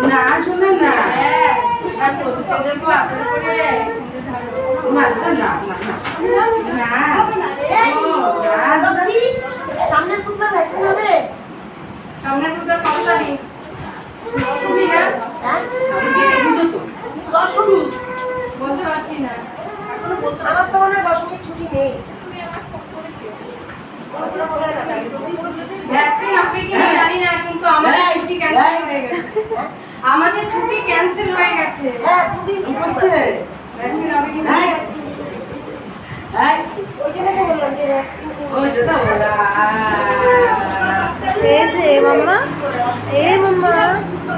না শোনা না সামনের টুকরা ভ্যাকসিন হবে। সামনের টুকরা কত তারিখ? দশমী বলতে পারছি না। আমার তো মনে হয় দশমীর ছুটি নেই। ভ্যাকসিন হবে কি না জানি না, কিন্তু আমাদের ছুটি ক্যান্সেল হয়ে গেছে। আমাদের ছুটি ক্যান্সেল হয়ে গেছে। হ্যাঁ দুদিন হচ্ছে ভ্যাকসিন হবে কি না? ওই জন্য তো বললাম যে ভ্যাকসিন ওই যেটা বলা এই যে মাম্মা এই মাম্মা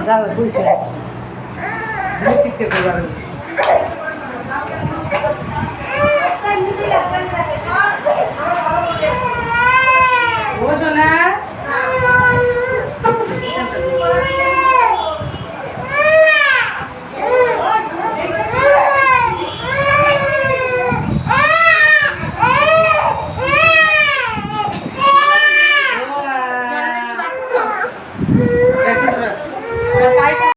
দাদা বুঝতে ঠিক করতে পারবে।